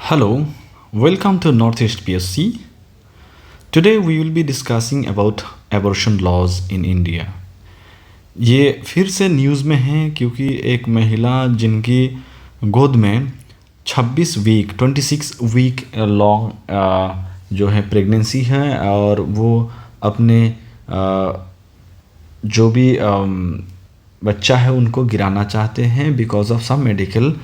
Hello, welcome to Northeast PSC. Today we will be discussing about abortion laws in India. ये फिर से news में है क्योंकि एक महिला जिनकी गोद में 26 वीक लॉन्ग जो है प्रेगनेंसी है और वो अपने जो भी बच्चा है उनको गिराना चाहते हैं because of some medical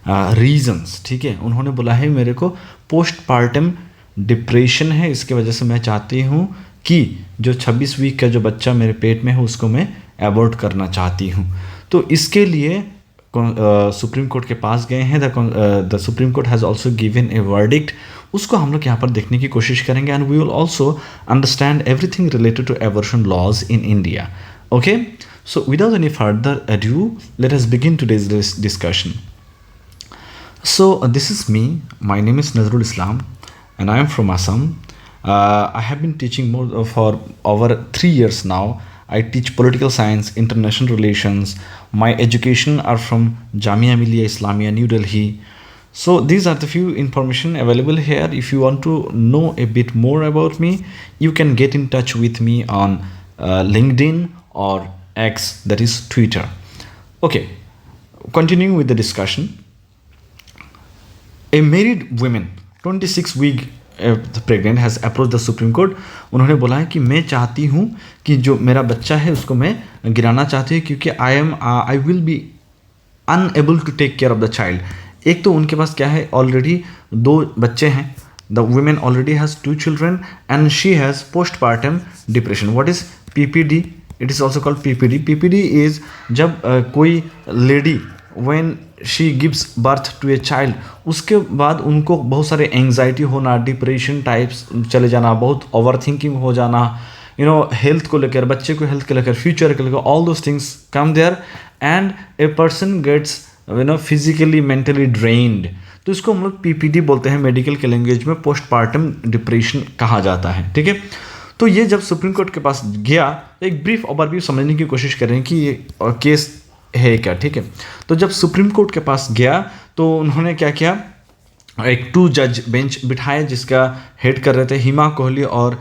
reasons. ठीक है, उन्होंने बोला है मेरे को पोस्टपार्टम डिप्रेशन है, इसके वजह से मैं चाहती हूँ कि जो 26 वीक का जो बच्चा मेरे पेट में है उसको मैं एबॉर्ट करना चाहती हूँ। तो इसके लिए सुप्रीम कोर्ट के पास गए हैं। The supreme Court has also given a verdict. उसको हम लोग यहाँ पर देखने की कोशिश करेंगे and we will also understand everything related to abortion laws in India. Okay, so without any further adieu let us begin today's discussion. So this is me. My name is Nazrul Islam, and I am from Assam. I have been teaching for over 3 years now. I teach political science, international relations. My education are from Jamia Millia Islamia, New Delhi. So these are the few information available here. If you want to know a bit more about me, you can get in touch with me on LinkedIn or X, that is Twitter. Okay, continuing with the discussion. A married woman 26 week pregnant has approach the supreme court. उन्होंने बोला है कि मैं चाहती हूँ कि जो मेरा बच्चा है उसको मैं गिराना चाहती हूँ क्योंकि I will be unable to take care of the child. एक तो उनके पास क्या है, ऑलरेडी 2 बच्चे हैं. The women already has 2 children and she has postpartum depression. What is PPD? It is also called PPD. PPD is जब कोई lady when she gives birth to a child, उसके बाद उनको बहुत सारे एंग्जाइटी होना, डिप्रेशन टाइप्स चले जाना, बहुत ओवर थिंकिंग हो जाना, हेल्थ को लेकर, बच्चे को हेल्थ को लेकर, फ्यूचर को लेकर, all those things come there and a person gets physically mentally drained. तो इसको हम लोग PPD बोलते हैं, मेडिकल के लैंग्वेज में पोस्टपार्टम डिप्रेशन कहा जाता है. ठीक है, तो ये जब सुप्रीम कोर्ट के पास गया तो एक ब्रीफ ओवरव्यू समझने की कोशिश करें कि ये केस है क्या. ठीक है, तो जब सुप्रीम कोर्ट के पास गया तो उन्होंने क्या किया, एक 2 जज बेंच बिठाए जिसका हेड कर रहे थे हिमा कोहली और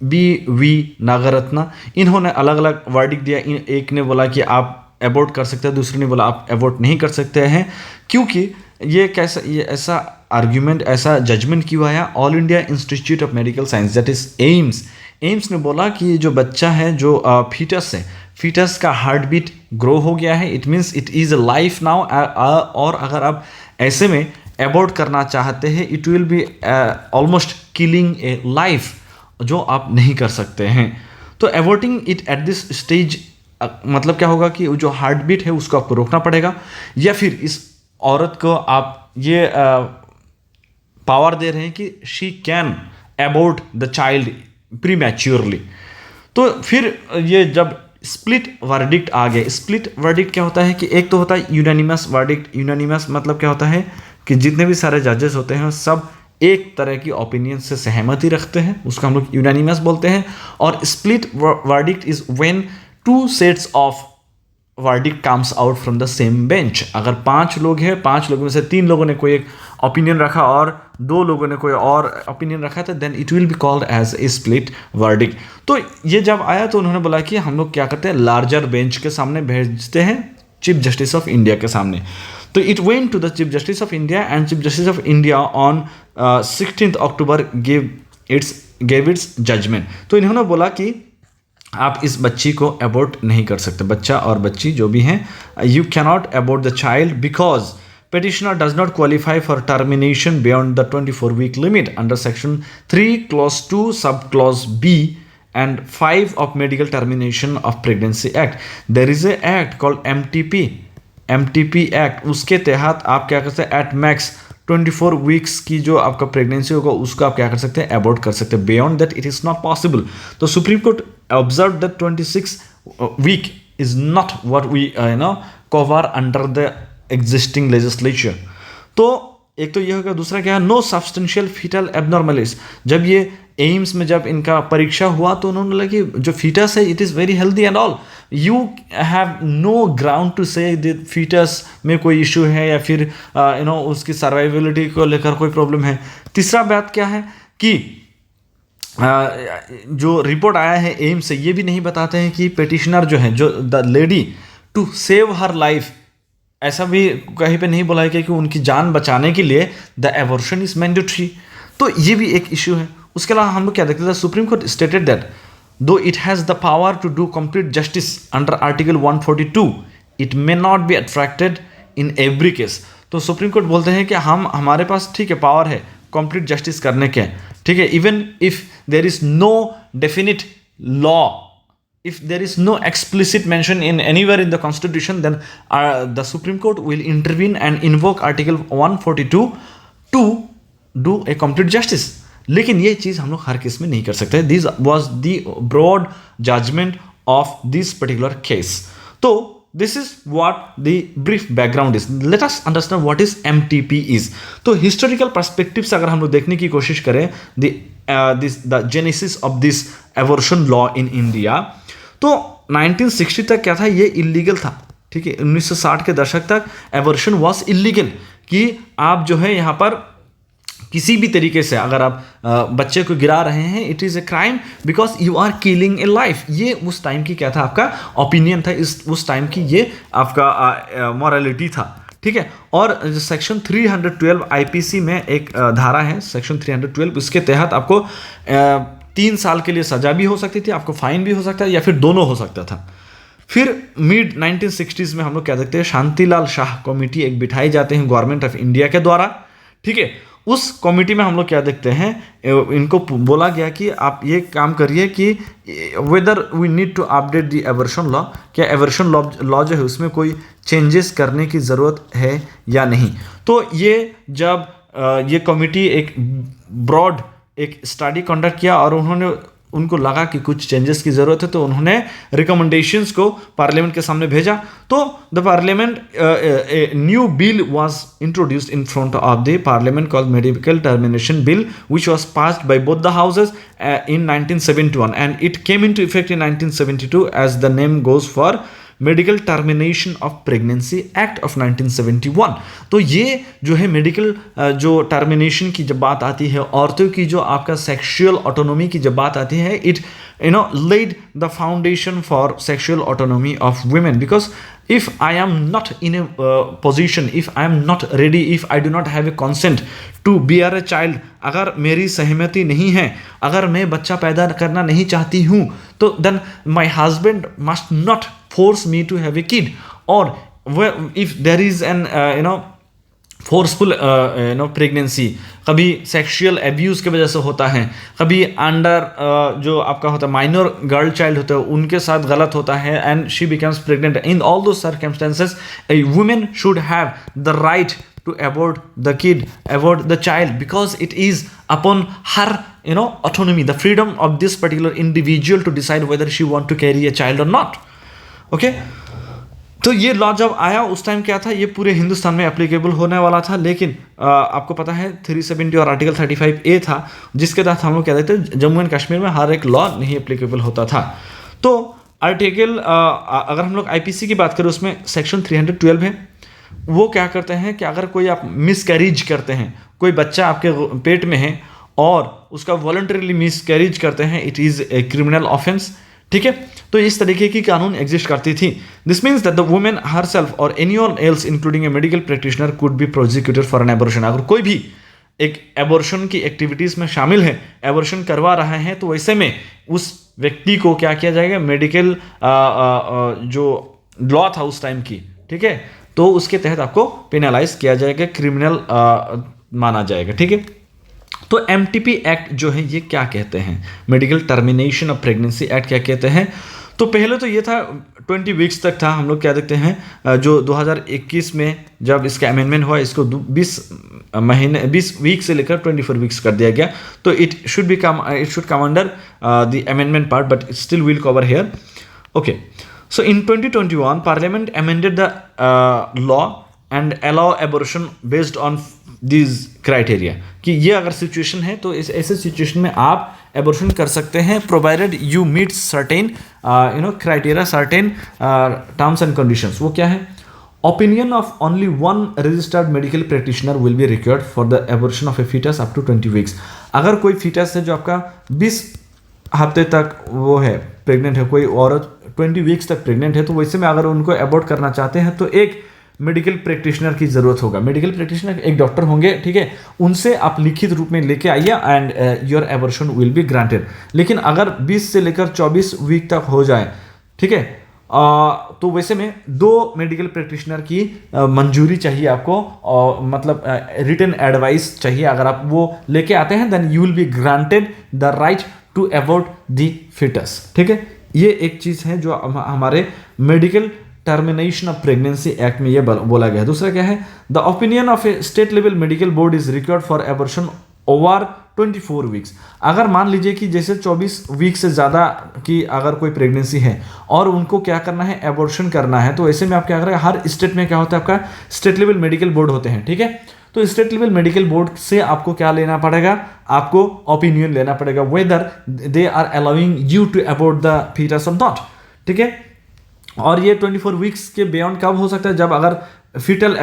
BV नागरत्ना. इन्होंने अलग अलग वर्डिक्ट दिया. एक ने बोला कि आप एबॉर्ट कर सकते हैं, दूसरे ने बोला आप एबॉर्ट नहीं कर सकते हैं. क्योंकि ये ऐसा आर्ग्यूमेंट, ऐसा जजमेंट क्यों आया? All India institute of medical science, that is AIIMS ने बोला कि जो बच्चा है, जो फीटस है, फीटस का हार्ट बीट ग्रो हो गया है, it means it is a life now. और अगर आप ऐसे में एबॉर्ट करना चाहते हैं, it will be almost killing a life, जो आप नहीं कर सकते हैं. तो aborting it at this stage मतलब क्या होगा कि जो हार्ट बीट है उसको आपको रोकना पड़ेगा, या फिर इस औरत को आप ये पावर दे रहे हैं कि she can abort the child प्रीमैच्योरली. तो फिर ये जब स्प्लिट वर्डिक्ट आ गया. स्प्लिट वर्डिक्ट क्या होता है कि एक तो होता है यूनानिमस वर्डिक्ट. यूनानिमस मतलब क्या होता है कि जितने भी सारे जजेस होते हैं सब एक तरह की ओपिनियन से सहमति रखते हैं, उसको हम लोग यूनानिमस बोलते हैं. और split verdict is when 2 sets of verdict comes out from the same bench. अगर 5 लोग हैं, 5 लोगों में से 3 लोगों ने कोई एक ओपिनियन रखा और 2 लोगों ने कोई और ओपिनियन रखा, तो then it will be called as a split verdict. तो ये जब आया तो उन्होंने बोला कि हम लोग क्या करते हैं, लार्जर बेंच के सामने भेजते हैं, चीफ जस्टिस ऑफ इंडिया के सामने. तो it went to the Chief Justice of India and Chief Justice of India on 16 October gave its judgement. तो इन्होंने बोला कि आप इस बच्ची को एबॉर्ट नहीं कर सकते, बच्चा और बच्ची जो भी हैं, you cannot abort the child because petitioner does not qualify for termination beyond the 24-week limit under section 3 clause 2 subclause B and 5 of medical termination of pregnancy act. There is a act called MTP act. उसके तहत आप क्या कर सकते हैं, at max 24 weeks की जो आपका प्रेगनेंसी होगा उसको आप क्या कर सकते हैं, एबॉर्ट कर सकते हैं. Beyond that it is not possible. तो supreme court observe that 26 week is not what we cover under the existing legislature. तो एक तो ये होगा. दूसरा क्या है, नो सब्सटेंशियल फीटल एबनॉर्मलिटीज. जब ये एम्स में जब इनका परीक्षा हुआ तो उन्होंने बोला कि जो फीटस है it is very healthy and all, you have no ground to say the foetus में कोई इशू है या फिर उसकी सर्वाइवेबिलिटी को लेकर कोई प्रॉब्लम है। तीसरा बात क्या है कि जो रिपोर्ट आया है एम्स से ये भी नहीं बताते हैं कि पेटिशनर जो है, जो the lady to save her life, ऐसा भी कहीं पे नहीं बोला गया कि उनकी जान बचाने के लिए द एबॉर्शन इज मैंडेटरी। तो ये भी एक इशू है। उसके अलावा हम लोग क्या देखते हैं, Supreme Court stated that though it has the power to do complete justice under article 142 it may not be attracted in every case. तो सुप्रीम कोर्ट बोलते हैं कि हमारे पास ठीक है पावर है कंप्लीट जस्टिस करने के, ठीक है, even if there is no definite law, if there is no explicit mention in anywhere in the constitution, then the Supreme Court will intervene and invoke article 142 to do a complete justice। लेकिन ये चीज़ हम लोग हर case में नहीं कर सकते। This was the broad judgment of this particular case। तो this is what the brief background is। let us understand what is MTP is। तो historical perspective से अगर हम लोग देखने की कोशिश करें the genesis of this abortion law in India, तो 1960 तक क्या था, ये इलीगल था, ठीक है। 1960 के दशक तक एबॉर्शन वाज इलीगल, कि आप जो है यहाँ पर किसी भी तरीके से अगर आप बच्चे को गिरा रहे हैं, it is a crime because you are killing a life. ये उस टाइम की क्या था, आपका ओपिनियन था, उस टाइम की ये आपका मॉरलिटी था, ठीक है। और सेक्शन 312 आईपीसी में एक धारा है, सेक्शन 312, उसके तहत आपको 3 साल के लिए सजा भी हो सकती थी, आपको फाइन भी हो सकता है, या फिर दोनों हो सकता था। फिर मिड 1960s में हम लोग क्या देखते हैं, शांतिलाल शाह कमेटी एक बिठाई जाते हैं गवर्नमेंट ऑफ इंडिया के द्वारा, ठीक है। उस कमेटी में हम लोग क्या देखते हैं, इनको बोला गया कि आप ये काम करिए कि whether we need to update the abortion law, क्या एबॉर्शन लॉ जो है उसमें कोई चेंजेस करने की ज़रूरत है या नहीं। तो ये जब ये कमेटी एक ब्रॉड एक स्टडी कंडक्ट किया और उनको लगा कि कुछ चेंजेस की ज़रूरत है, तो उन्होंने रिकमेंडेशंस को पार्लियामेंट के सामने भेजा। तो the parliament new bill was introduced in front of the parliament called medical termination bill which was passed by both the houses in 1971 and it came into effect in 1972 as the name goes for medical termination of pregnancy act of 1971। तो ये जो है medical जो termination की जब बात आती है, औरतों की जो आपका सेक्सुअल ऑटोनॉमी की जब बात आती है, it laid the foundation for sexual autonomy of women, because if I am not in a position, if I am not ready, if I do not have a consent to bear a child, अगर मेरी सहमति नहीं है, अगर मैं बच्चा पैदा करना नहीं चाहती हूँ, तो then my husband must not force me to have a kid, or if there is an forceful pregnancy, कभी सेक्सुअल एब्यूज़ की वजह से होता है, कभी अंडर जो आपका होता है माइनर गर्ल चाइल्ड होता है उनके साथ गलत होता है and she becomes pregnant. In all those circumstances a women should have the right to abort the kid, abort the child, because it is upon her autonomy, the freedom of this particular individual to decide whether she want to carry a child or not। okay, तो ये law जब आया उस time क्या था, ये पूरे हिंदुस्तान में एप्लीकेबल होने वाला था, लेकिन आपको पता है 370 और आर्टिकल 35A था, जिसके तहत हम लोग क्या देखते हैं जम्मू एंड कश्मीर में हर एक लॉ नहीं एप्लीकेबल होता था। तो आर्टिकल अगर हम लोग आईपीसी की बात करें उसमें सेक्शन 312 है। वो क्या करते हैं कि अगर कोई आप मिसकैरेज करते हैं, कोई बच्चा आपके पेट में है और उसका वॉलंटरीली मिसकैरेज करते हैं, it is a criminal offence, ठीक है। तो इस तरीके की कानून एग्जिस्ट करती थी। This means that the women herself और anyone else including a medical practitioner could be prosecuted for an abortion. अगर कोई भी एक एबॉर्शन की एक्टिविटीज़ में शामिल है, एबॉर्शन करवा रहा है, तो वैसे में उस व्यक्ति को क्या किया जाएगा, मेडिकल जो लॉ था उस टाइम की, ठीक है, तो उसके तहत आपको पेनलाइज किया जाएगा, क्रिमिनल माना जाएगा, ठीक है। तो MTP एक्ट जो है ये क्या कहते हैं, medical termination of pregnancy act क्या कहते हैं। तो पहले तो ये था 20 वीक्स तक था। हम लोग क्या देखते हैं जो 2021 में जब इसका अमेंडमेंट हुआ, इसको 20 वीक से लेकर 24 वीक्स कर दिया गया। तो it should come under the amendment part, but still will cover here. Okay, so in 2021 parliament amended the law and allow abortion based on this criteria, कि ये अगर सिचुएशन है तो इस ऐसे सिचुएशन में आप एबॉर्शन कर सकते हैं provided you meet certain criteria, certain terms and conditions. वो क्या है? Opinion of only one registered medical practitioner will be required for the abortion of a fetus up to 20 weeks। अगर कोई fetus है जो आपका 20 हफ्ते तक वो है प्रेग्नेंट है, कोई औरत 20 वीक्स तक प्रेग्नेंट है, तो वैसे में अगर उनको अबॉर्ट करना चाहते हैं तो एक मेडिकल प्रैक्टिशनर की ज़रूरत होगा। मेडिकल प्रैक्टिशनर एक डॉक्टर होंगे, ठीक है, उनसे आप लिखित रूप में लेके आइए and your abortion will be granted. लेकिन अगर 20 से लेकर 24 वीक तक हो जाए, ठीक है, तो वैसे में 2 मेडिकल प्रैक्टिशनर की मंजूरी चाहिए आपको, और मतलब रिटन एडवाइस चाहिए। अगर आप वो लेके आते हैं then you will be granted the right to abort the foetus, ठीक है। ये एक चीज़ है जो हमारे medical termination of pregnancy act में ये बोला गया है। दूसरा क्या है? The opinion of a state level medical board is required for abortion over 24 weeks. अगर मान लीजिए कि जैसे 24 वीक से ज़्यादा की अगर कोई प्रेगनेंसी है और उनको क्या करना है, एबॉर्शन करना है, तो ऐसे में आप क्या करें, हर स्टेट में क्या होता है, आपका स्टेट लेवल मेडिकल बोर्ड होते हैं, ठीक है। तो स्टेट लेवल मेडिकल बोर्ड से आपको क्या लेना पड़ेगा, आपको ओपिनियन लेना पड़ेगा whether they are allowing you to abort the foetus और नॉट, ठीक है। और ये 24 वीक्स के बियॉन्ड कब हो सकता है? जब अगर फीटल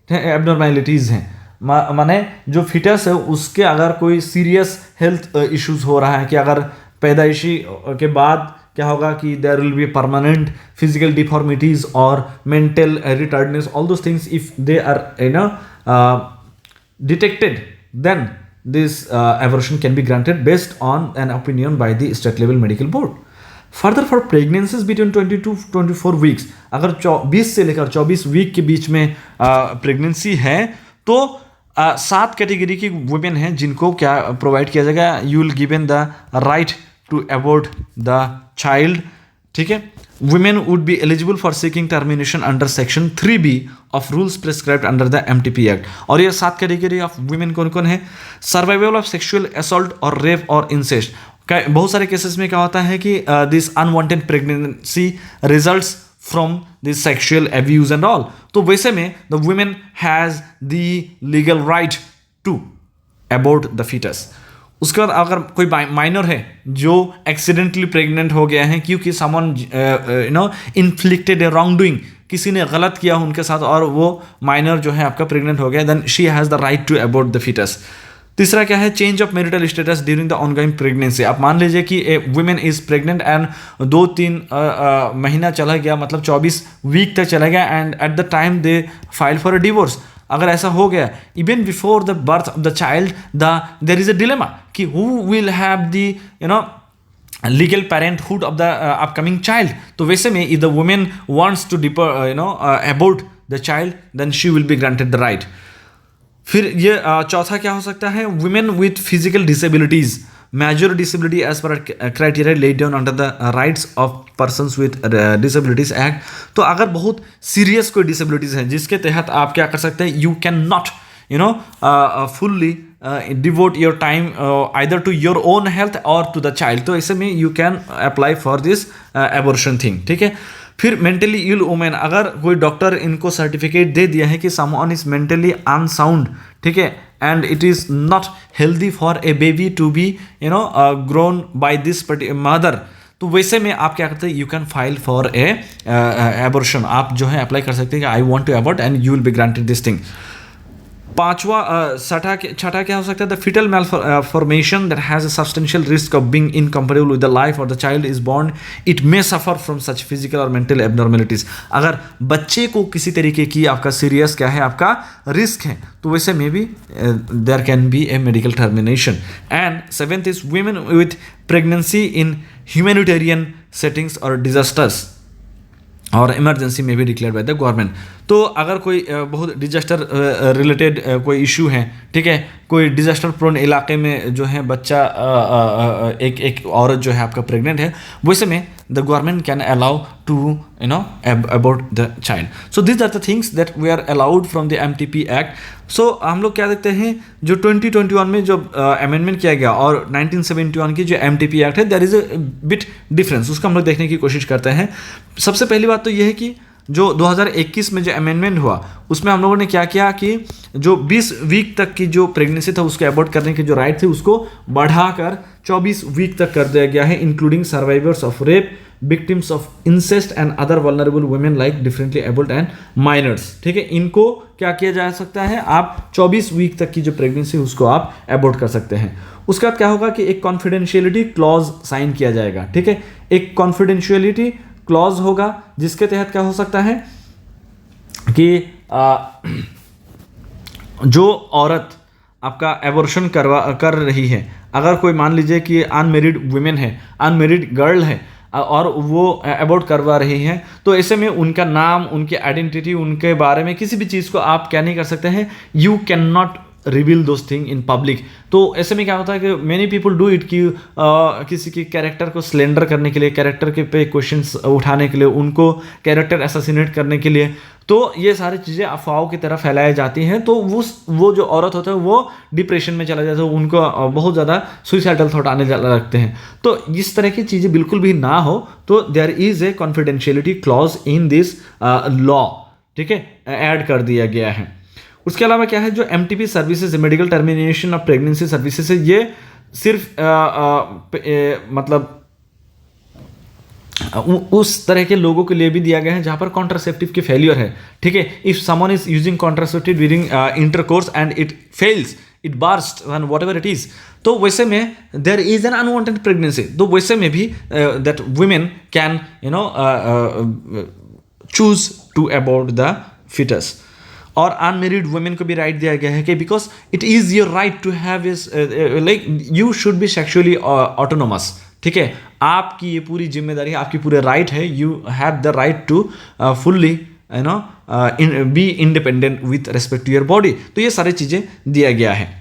एबनॉर्मेलिटीज़ हैं, माने जो फिटस है उसके अगर कोई सीरियस हेल्थ इश्यूज हो रहा है, कि अगर पैदाइशी के बाद क्या होगा कि there will be permanent physical deformities और mental retardness, all those things if they are detected then this abortion can be granted based on an opinion by the state level medical board. Further, for pregnancies between 20 to 24 weeks, अगर 20 से लेकर 24 week के बीच में pregnancy है तो 7 category की women हैं जिनको क्या प्रोवाइड किया जाएगा, you will given the right to abort the child, ठीक है। Women would be eligible for seeking termination under section 3B of rules prescribed under the MTP act. और ये 7 कैटेगरी ऑफ वुमेन कौन कौन है? सर्वाइवल ऑफ सेक्सुअल असॉल्ट और rape और incest. बहुत सारे केसेस में क्या होता है कि this unwanted pregnancy results from this sexual abuse and all, तो वैसे में the women has the legal right to abort the foetus. उसके बाद अगर कोई माइनर है जो एक्सीडेंटली प्रेग्नेंट हो गया है क्योंकि समवन इन्फ्लिक्टेड ए रॉन्ग डूइंग, किसी ने गलत किया उनके साथ और वो माइनर जो है आपका प्रेग्नेंट हो गया, then she has the right to abort the foetus. तीसरा क्या है? Change of marital status during the ongoing pregnancy. आप मान लीजिए कि a women is pregnant and 2-3 महीना चला गया, मतलब 24 वीक तक चला गया, and at the time they file for a divorce. अगर ऐसा हो गया, even before the birth of the child there is a dilemma कि who will have the legal parenthood of the upcoming child. तो वैसे में if the women wants to abort the child then she will be granted the right. फिर ये चौथा क्या हो सकता है? Women with physical disabilities, major disability as पर criteria laid down under the rights of persons with disabilities act. तो अगर बहुत सीरियस कोई डिसेबिलिटीज हैं जिसके तहत आप क्या कर सकते हैं, you can not fully devote your time either to your own health or to the child, तो ऐसे में you can apply for this abortion thing, ठीक है। फिर मेंटली इल वुमेन, अगर कोई डॉक्टर इनको सर्टिफिकेट दे दिया है कि समवन इज मेंटली अनसाउंड, ठीक है, and it is not healthy for a baby to be grown by this mother, तो वैसे में आप क्या करते हैं, you can file for a abortion. आप जो है अप्लाई कर सकते हैं कि I want to abort and you will be granted this thing. छठा क्या हो सकता है? The foetal malformation that has a substantial risk of being incompatible with the life or the child is born, it may suffer from such physical or mental abnormalities। अगर बच्चे को किसी तरीके की आपका सीरियस क्या है, आपका रिस्क है, तो वैसे में भी there can be a medical termination। And 7th is women with pregnancy in humanitarian settings or disasters और इमरजेंसी में भी डिक्लेयर बाय द गवर्नमेंट। तो अगर कोई बहुत डिजास्टर रिलेटेड कोई इशू है, ठीक है, कोई डिजास्टर प्रोन इलाके में जो है बच्चा एक औरत जो है आपका प्रेग्नेंट है, वैसे में the government can allow to abort the child. So this are the things that we are allowed from the MTP act. So हम लोग क्या देखते हैं, जो 2021 में जो अमेंडमेंट किया गया और 1971 की जो MTP एक्ट है, there is a bit difference, उसको हम लोग देखने की कोशिश करते हैं। सबसे पहली बात तो यह है कि जो 2021 में जो अमेंडमेंट हुआ उसमें हम लोगों ने क्या किया कि जो 20 वीक तक की जो प्रेगनेंसी था उसको अबॉर्ट करने की जो राइट थी उसको बढ़ाकर 24 वीक तक कर दिया गया है, including survivors of rape, victims of incest and other vulnerable women like differently abled and minors. ठीक है, इनको क्या किया जा सकता है, आप 24 वीक तक की जो प्रेगनेंसी है उसको आप एबॉर्ट कर सकते हैं। उसके बाद क्या होगा कि एक कॉन्फिडेंशियलिटी क्लॉज साइन किया जाएगा। ठीक है, एक कॉन्फिडेंशियलिटी क्लॉज होगा जिसके तहत क्या हो सकता है कि जो औरत आपका एबॉर्शन कर रही है, अगर कोई मान लीजिए कि अनमेरिड वुमेन है, अनमेरिड गर्ल है और वो एबॉर्ट करवा रही है, तो ऐसे में उनका नाम, उनकी आइडेंटिटी, उनके बारे में किसी भी चीज़ को आप क्या नहीं कर सकते हैं, you can not reveal those thing in public. तो ऐसे में क्या होता है कि मैनी पीपल डू इट कि किसी के कैरेक्टर को स्लेंडर करने के लिए, कैरेक्टर के पे क्वेश्चंस उठाने के लिए, उनको कैरेक्टर असैसिनेट करने के लिए, तो ये सारी चीज़ें अफवाहों की तरफ फैलाई जाती हैं। तो वो जो औरत होता है वो डिप्रेशन में चला जाता है, उनको बहुत ज़्यादा सुइसाइडल थॉट आने लगते हैं। तो इस तरह की चीज़ें बिल्कुल भी ना हो, तो there is a confidentiality clause in this law. ठीक है, ऐड कर दिया गया है। उसके अलावा क्या है, जो MTP services, medical termination of pregnancy services है, ये सिर्फ मतलब उस तरह के लोगों के लिए भी दिया गया है जहां पर कॉन्ट्रासेप्टिव की फेलियर है। ठीक है, if someone is using contraceptive during intercourse and it fails, it burst and whatever it is, तो वैसे में there is an unwanted pregnancy, तो वैसे में भी that women can choose to abort the foetus. और अनमेरिड वुमेन को भी राइट दिया गया है कि because it is your right to have is like you should be sexually autonomous. ठीक है, आपकी ये पूरी जिम्मेदारी है, आपकी पूरे राइट है, you have the right to fully be independent with respect to your body. तो ये सारी चीज़ें दिया गया है।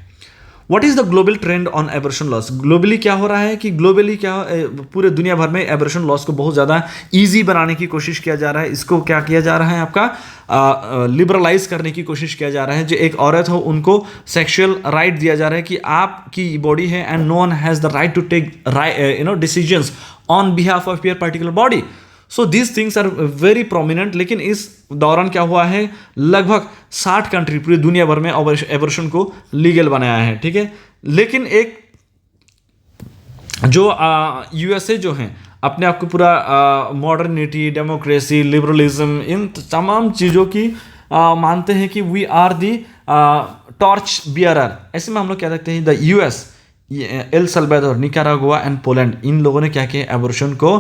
What is the global trend on abortion laws? Globally क्या हो रहा है कि ग्लोबली क्या पूरे दुनिया भर में एबॉर्शन लॉस को बहुत ज़्यादा ईजी बनाने की कोशिश किया जा रहा है। इसको क्या किया जा रहा है, आपका लिबरलाइज करने की कोशिश किया जा रहा है। जो एक औरत हो उनको सेक्सुअल राइट दिया जा रहा है कि आपकी बॉडी है and no one has the right to take decisions on behalf of your particular body. So these things are very prominent. लेकिन इस दौरान क्या हुआ है, लगभग 60 कंट्री पूरी दुनिया भर में एबॉर्शन को लीगल बनाया है। ठीक है, लेकिन एक जो USA जो हैं अपने आप को पूरा मॉडर्निटी, डेमोक्रेसी, लिबरलिज्म, इन तमाम चीज़ों की मानते हैं कि we are the torch bearer. ऐसे में हम लोग क्या देखते हैं, the US, El Salvador, Nicaragua and Poland, इन लोगों ने क्या किया, एबॉर्शन को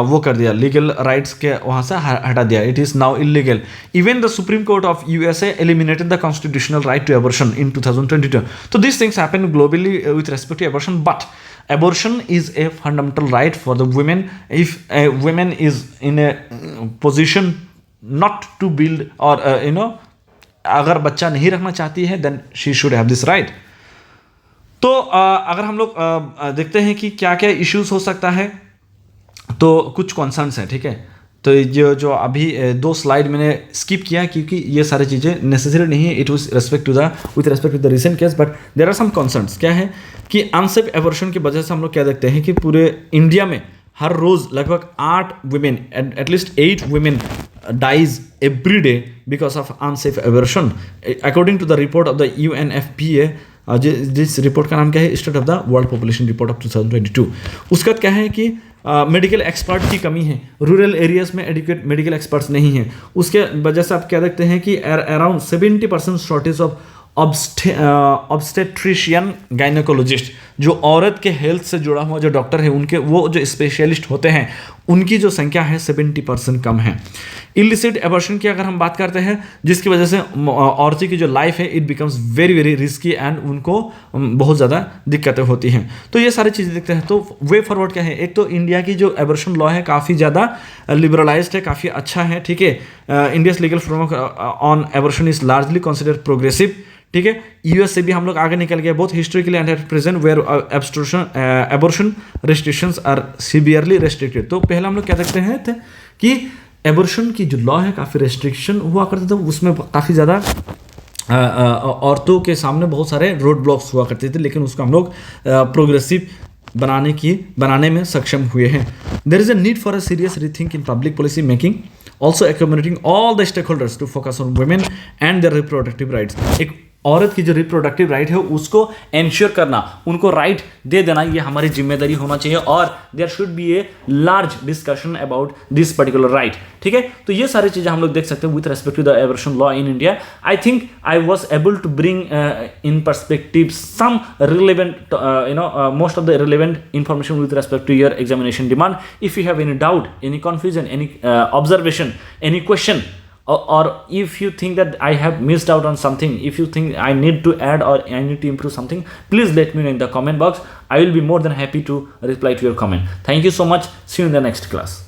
वो कर दिया, लीगल राइट्स के वहाँ से हटा दिया। It is now illegal. Even the supreme court of USA eliminated the constitutional right to abortion in 2022। तो this things happen globally with respect to abortion, but abortion is a fundamental right for the women. If a woman is in a position not to build or अगर बच्चा नहीं रखना चाहती है, then she should have this right. तो अगर हम लोग देखते हैं कि क्या क्या इश्यूज हो सकता है, तो कुछ कॉन्सर्न्स हैं। ठीक है, तो जो अभी 2 स्लाइड मैंने स्किप किया क्योंकि ये सारी चीज़ें नेसेसरी नहीं है, it with respect to the recent case, but there are some concerns. क्या है कि अनसेफ एबॉर्शन की वजह से हम लोग क्या देखते हैं कि पूरे इंडिया में हर रोज़ लगभग 8 women, at least 8 women dies every day because of unsafe abortion, according to the report of the UNFPA। जिस रिपोर्ट का नाम क्या है, state of the world population report of 2022। उसका क्या है कि मेडिकल एक्सपर्ट की कमी है, रूरल एरियाज में एडुकेट मेडिकल एक्सपर्ट्स नहीं हैं, उसके वजह से आप क्या देखते हैं कि around 70% shortage of obstetrician gynaecologist, जो औरत के हेल्थ से जुड़ा हुआ जो डॉक्टर है, उनके वो जो स्पेशलिस्ट होते हैं, उनकी जो संख्या है 70% कम है। इलिसिट एबॉर्शन की अगर हम बात करते हैं, जिसकी वजह से औरतों की जो लाइफ है it becomes very very risky and उनको बहुत ज़्यादा दिक्कतें होती हैं। तो ये सारी चीज़ें देखते हैं। तो वे फॉरवर्ड क्या है, एक तो इंडिया की जो एबॉर्शन लॉ है काफ़ी ज़्यादा लिबरलाइज्ड है, काफ़ी अच्छा है। ठीक है, India's legal framework on abortion is largely consider progressive. ठीक है, US से भी हम लोग आगे निकल गए, both historically and at present where abortion restrictions are severely restricted. तो पहले हम लोग क्या देखते हैं कि एबॉर्शन की जो लॉ है काफ़ी रेस्ट्रिक्शन हुआ करते थे, उसमें काफ़ी ज़्यादा औरतों के सामने बहुत सारे रोड ब्लॉक्स हुआ करते थे, लेकिन उसको हम लोग प्रोग्रेसिव बनाने में सक्षम हुए हैं। There is a need for a serious rethink in public policy making, also accommodating all the stakeholders to focus on women and their reproductive rights। एक औरत की जो रिप्रोडक्टिव राइट है उसको एंश्योर करना, उनको राइट दे देना, ये हमारी जिम्मेदारी होना चाहिए और there should be a large discussion about this particular right. ठीक है, तो ये सारी चीज़ें हम लोग देख सकते हैं with respect to the abortion law in India. I think I was able to bring in perspective some relevant most of the relevant information with respect to your examination demand. If you have any doubt, any confusion, any observation, any question, or if you think that I have missed out on something, if you think I need to add or I need to improve something, please let me know in the comment box. I will be more than happy to reply to your comment. Thank you so much. See you in the next class.